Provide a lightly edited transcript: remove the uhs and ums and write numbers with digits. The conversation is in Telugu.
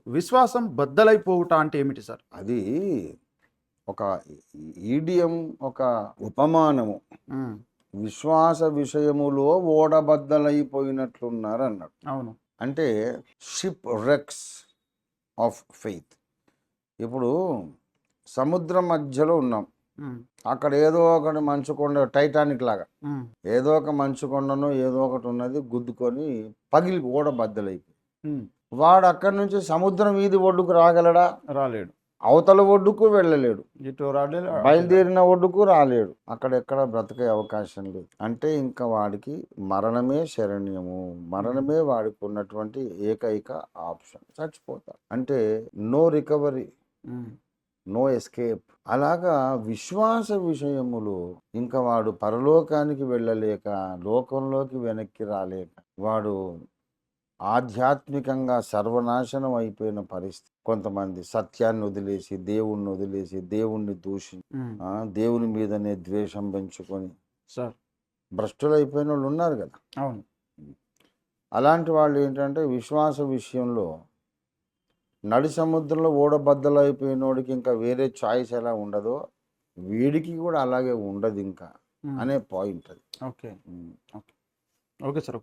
విశ్వాసం బద్దలైపోవుట అంటే ఏమిటి సార్? అది ఒక ఈడియం, ఒక ఉపమానము. హ్మ్. విశ్వాస విషయములో ఓడబద్దలైపోయినట్లున్నారు అన్నాడు. అవును. అంటే షిప్ రెక్స్ ఆఫ్ ఫెయిత్. ఇప్పుడు సముద్రం మధ్యలో ఉన్నాం. హ్మ్. అక్కడ ఏదో ఒకటి మంచు కొండ, టైటానిక్ లాగా హ్మ్. ఏదో ఒక మంచు కొండనో ఏదో ఒకటి ఉన్నది, గుద్దుకొని పగిలి ఓడబద్దలైపోయి హ్మ్. వాడు అక్కడి నుంచి సముద్రం వీధి ఒడ్డుకు రాగలడా? రాలేడు. అవతల ఒడ్డుకు వెళ్ళలేడు. ఇటు రాలేడు. బయలుదేరిన ఒడ్డుకు రాలేడు. అక్కడెక్కడ బ్రతికే అవకాశం లేదు. అంటే ఇంకా వాడికి మరణమే శరణ్యము, మరణమే వాడికి ఉన్నటువంటి ఏకైక ఆప్షన్. చచ్చిపోతాడు. అంటే no recovery, hmm. No escape. అలాగా విశ్వాస విషయములు ఇంకా వాడు పరలోకానికి వెళ్ళలేక, లోకంలోకి వెనక్కి రాలేక, వాడు ఆధ్యాత్మికంగా సర్వనాశనం అయిపోయిన పరిస్థితి. కొంతమంది సత్యాన్ని వదిలేసి, దేవుణ్ణి వదిలేసి, దేవుణ్ణి దూషించి, హ్మ్. దేవుని మీదనే ద్వేషం పెంచుకొని సార్. భ్రష్టులైపోయిన వాళ్ళు ఉన్నారు కదా. అవును. అలాంటి వాళ్ళు ఏంటంటే విశ్వాస విషయంలో నడి సముద్రంలో ఓడబద్దలైపోయినోడికి ఇంకా వేరే చాయిస్ ఎలా ఉండదో, వీడికి కూడా అలాగే ఉండదు ఇంకా హ్మ్. అనే పాయింట్ అది. ఓకే. ఉమ్. ఓకే. Okay sir.